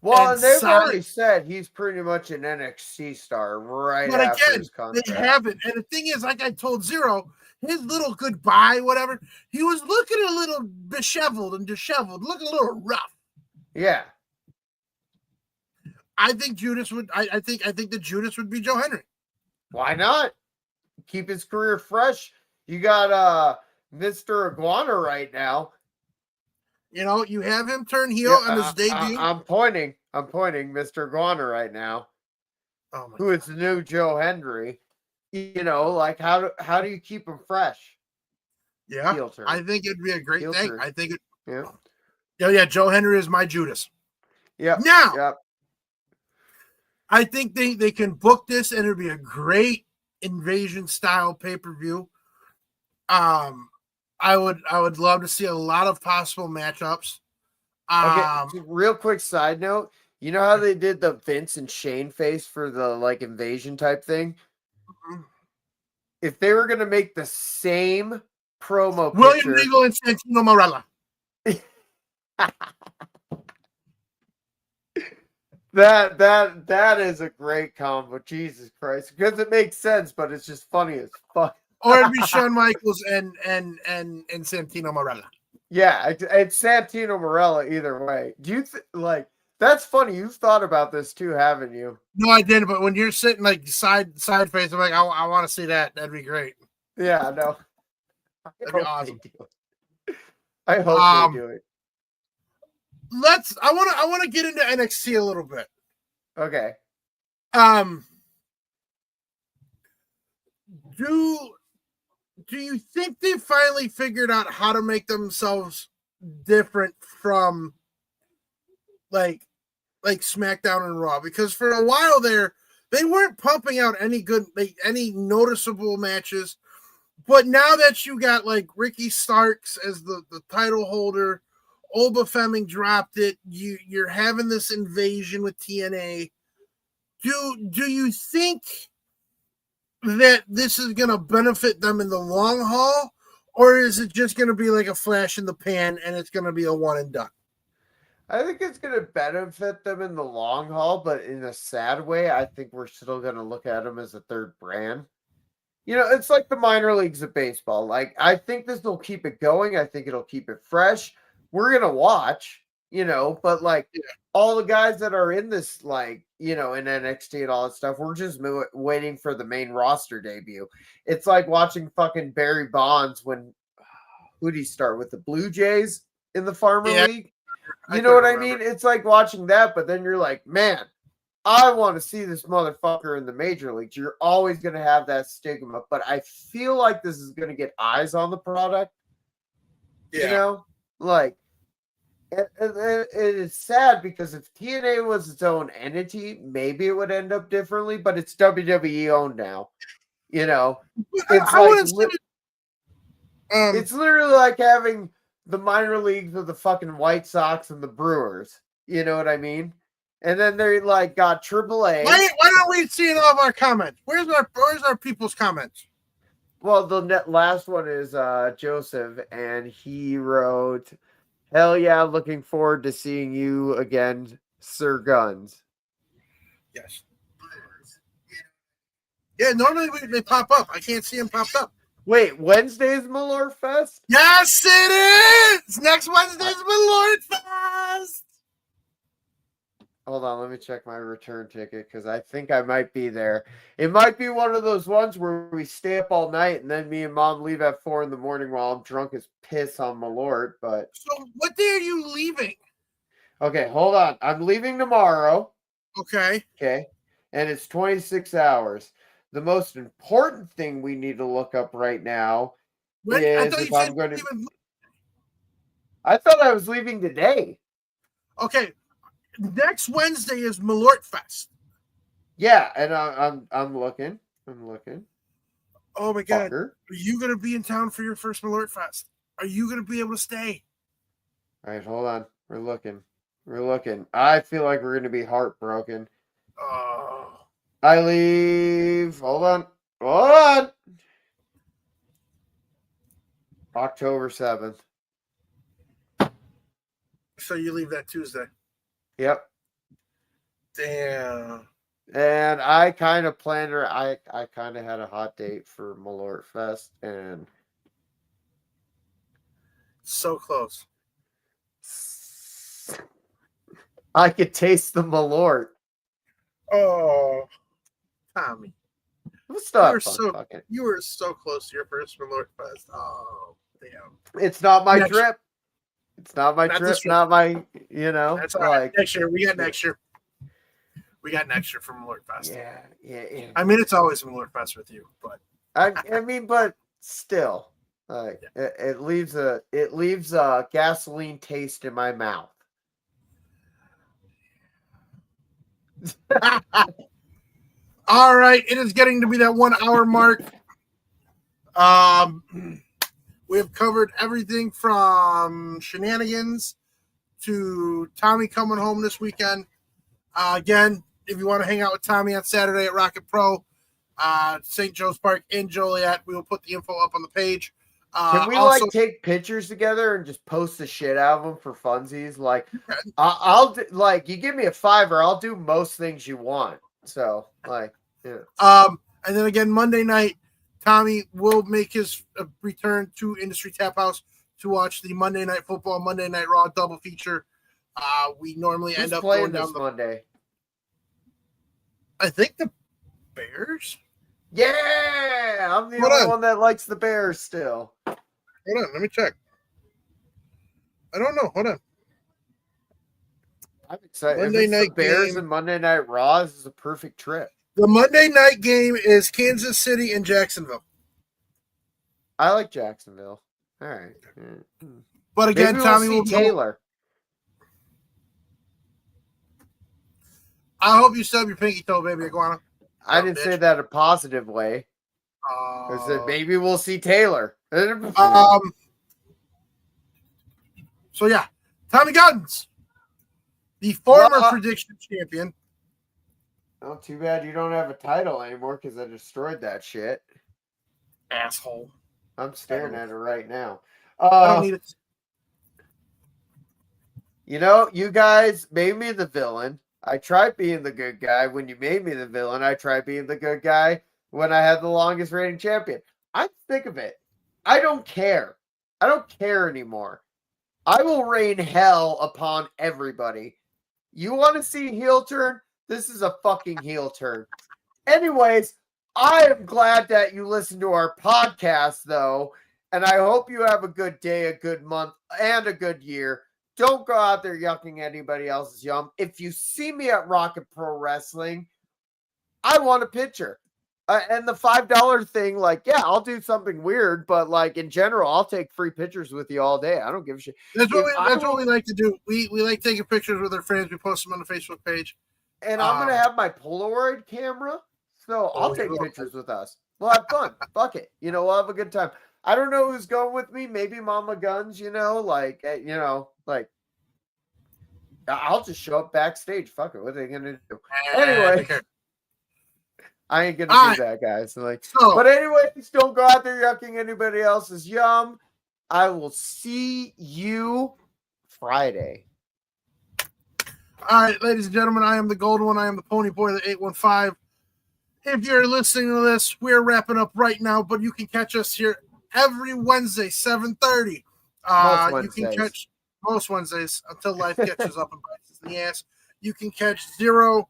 Well, and they've already said he's pretty much an NXT star after his contract. They haven't. And the thing is, like I told Zerø, his little goodbye, whatever, he was looking a little disheveled, looking a little rough. Yeah. I think Judas would. I think the Judas would be Joe Hendry. Why not? Keep his career fresh. You got Mr. Iguana right now. You have him turn heel on his debut. I'm pointing Mr. Iguana right now. Who is the new Joe Hendry? Like how do you keep him fresh? Yeah, I think it'd be a great thing. Turn. I think it. Yeah. Yeah. Joe Hendry is my Judas. Yeah. Now. Yep. I think they can book this and it'll be a great Invasion style pay-per-view. I would love to see a lot of possible matchups. Okay, real quick side note. You know how they did the Vince and Shane face for the Invasion type thing? Mm-hmm. If they were gonna make the same promo William Regal and Santino Marella. That is a great combo. Jesus Christ. Because it makes sense, but it's just funny as fuck. Or it'd be Shawn Michaels and Santino Marella. Yeah, it's Santino Marella either way. Do you that's funny. You've thought about this too, haven't you? No, I didn't, but when you're sitting side face, I'm like, I want to see that. That'd be great. Yeah, no. That'd be awesome. I hope they do it. I want to get into NXT a little bit. Okay. Do you think they finally figured out how to make themselves different from like SmackDown and Raw? Because for a while there, they weren't pumping out any noticeable matches. But now that you got Ricky Starks as the title holder, Oba Fleming dropped it. You're having this invasion with TNA. Do you think that this is going to benefit them in the long haul, or is it just going to be like a flash in the pan and it's going to be a one and done? I think it's going to benefit them in the long haul, but in a sad way, I think we're still going to look at them as a third brand. It's like the minor leagues of baseball. I think this will keep it going. I think it'll keep it fresh. We're going to watch, but all the guys that are in this, in NXT and all that stuff, we're just waiting for the main roster debut. It's like watching fucking Barry Bonds when, who'd he start with, the Blue Jays in the Farmer League? You know what I mean? It's like watching that, but then you're like, man, I want to see this motherfucker in the major leagues. You're always going to have that stigma, but I feel like this is going to get eyes on the product. Yeah. It is sad because if TNA was its own entity, maybe it would end up differently, but it's WWE owned now. It's literally like having the minor leagues of the fucking White Sox and the Brewers. You know what I mean? And then they got AAA. Why don't we see all of our comments? Where's our people's comments? Well, the last one is Joseph, and he wrote, "Hell yeah, looking forward to seeing you again, Sir Guns." Yes. Yeah, normally they pop up. I can't see them popped up. Wait, Wednesday's Malort Fest? Yes, it is! Next Wednesday's Malort Fest! Hold on, let me check my return ticket because I think I might be there. It might be one of those ones where we stay up all night and then me and mom leave at 4 a.m. while I'm drunk as piss on Malort. But so, what day are you leaving? Okay, hold on. I'm leaving tomorrow. Okay. Okay, and it's 26 hours. The most important thing we need to look up right now is if I'm going to. I thought I was leaving today. Okay. Next Wednesday is Malort Fest. Yeah, and I'm looking. I'm looking. Oh my God! Fucker. Are you gonna be in town for your first Malort Fest? Are you gonna be able to stay? All right, hold on. We're looking. We're looking. I feel like we're gonna be heartbroken. Oh. I leave. Hold on. Hold on. October 7th. So you leave that Tuesday. Yep. Damn. And I kind of planned her. I kind of had a hot date for Malort Fest, and so close. I could taste the Malort. Oh, Tommy. You were so close to your first Malort Fest. Oh, damn. It's not my trip. It's not my trip. Not my, That's all right. Next year. We got next year. We got next year for Malort Fest. Yeah. I mean, it's always Malort Fest with you, but I mean, but still, it leaves a gasoline taste in my mouth. All right, it is getting to be that 1 hour mark. We have covered everything from shenanigans to Tommy coming home this weekend. Again, if you want to hang out with Tommy on Saturday at Rocket Pro, St. Joe's Park in Joliet, we will put the info up on the page. Can we also take pictures together and just post the shit out of them for funsies? Like, I'll do, like, you give me a $5, I'll do most things you want. So, like, yeah. And then again, Monday night, Tommy will make his return to Industry Tap House to watch the Monday Night Football, Monday Night Raw double feature. We normally end up playing going down this Monday. I think the Bears. Yeah, I'm the only one that likes the Bears still. Hold on, let me check. I don't know. Hold on. I'm excited. Monday night the Bears game. And Monday Night Raw, this is a perfect trip. The Monday night game is Kansas City and Jacksonville. I like Jacksonville. All right. But again, maybe Tommy will see Taylor. I hope you stub your pinky toe, baby iguana. I didn't say that a positive way. I said maybe we'll see Taylor. So yeah, Tommy Guns, the former prediction champion. Oh, too bad you don't have a title anymore because I destroyed that shit. Asshole. I'm staring at it right now. I don't need it. You guys made me the villain. I tried being the good guy when you made me the villain. I tried being the good guy when I had the longest reigning champion. I'm sick of it. I don't care. I don't care anymore. I will rain hell upon everybody. You want to see a heel turn? This is a fucking heel turn. Anyways, I am glad that you listened to our podcast, though, and I hope you have a good day, a good month, and a good year. Don't go out there yucking anybody else's yum. If you see me at Rocket Pro Wrestling, I want a picture. And the $5 thing, I'll do something weird, but in general, I'll take free pictures with you all day. I don't give a shit. That's what we like to do. We like taking pictures with our friends. We post them on the Facebook page. And I'm going to have my Polaroid camera, so I'll take pictures with us. We'll have fun. Fuck it. We'll have a good time. I don't know who's going with me. Maybe Mama Guns, I'll just show up backstage. Fuck it. What are they going to do? Anyway. I ain't gonna do that, guys. But anyways, don't go out there yucking anybody else's yum. I will see you Friday. All right, ladies and gentlemen, I am the Golden One. I am the Pony Boy, the 815. If you're listening to this, we're wrapping up right now, but you can catch us here every Wednesday, 7:30. You can catch most Wednesdays until life catches up and bites us in the ass. You can catch Zerø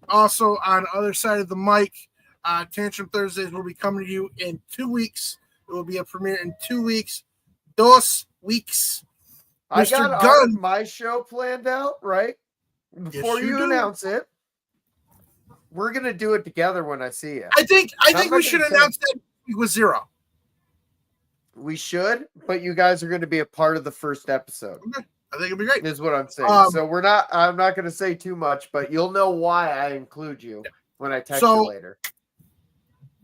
also on the other side of the mic. Tantrum Thursdays will be coming to you in 2 weeks. It will be a premiere in 2 weeks. 2 weeks. I got my show planned out, right? Before Yes, you announce it, we're gonna do it together when I see you. I think we should announce that with Zerø. We should, but you guys are going to be a part of the first episode. Okay. I think it'd be great. Is what I'm saying. So I'm not going to say too much, but you'll know why I include you when I text you later.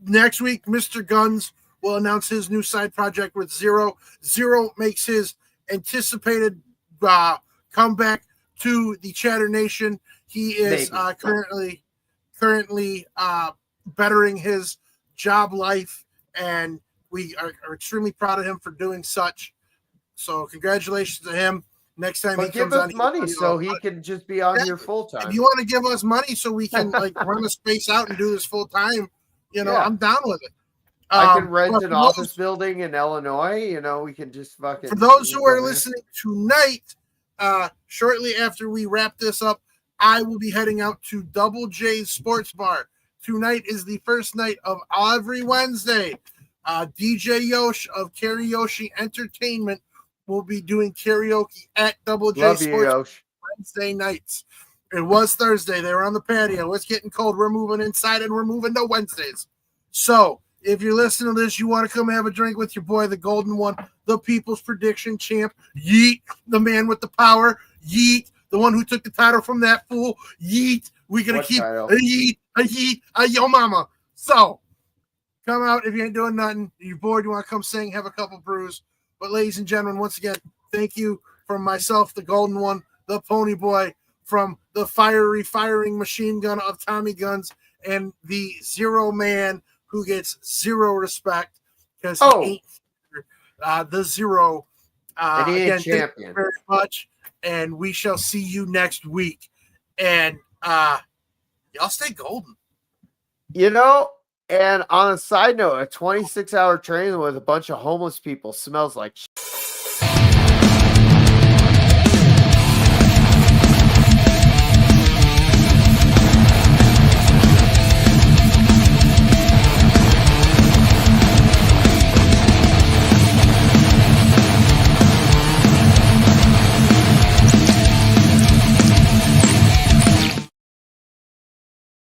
Next week, Mr. Guns will announce his new side project with Zerø. Zerø makes his anticipated comeback to the Chatter Nation. He is currently bettering his job life, and we are extremely proud of him for doing such. So congratulations to him. Next time he comes on, money so he can just be on here full time. If you want to give us money so we can run the space out and do this full time, I'm down with it. I can rent an office building in Illinois. We can just fucking. For those who are listening tonight, shortly after we wrap this up, I will be heading out to Double J's Sports Bar. Tonight is the first night of every Wednesday. DJ Yosh of Karaoke Entertainment will be doing karaoke at Double J Sports Wednesday nights. It was Thursday. They were on the patio. It's getting cold. We're moving inside, and we're moving to Wednesdays. So if you're listening to this, you want to come have a drink with your boy, the Golden One, the People's Prediction Champ, Yeet, the man with the power, Yeet, the one who took the title from that fool, Yeet. We're going to keep a Yeet, yo mama. So come out if you ain't doing nothing. You're bored, you want to come sing, have a couple brews. But ladies and gentlemen, once again, thank you from myself, the Golden One, the Pony Boy, from the fiery firing machine gun of Tommy Guns, and the Zerø man who gets zero respect because he ain't the Zerø. Again, champion. Thank you very much, and we shall see you next week. And y'all stay golden. And on a side note, a 26-hour train with a bunch of homeless people smells like shit.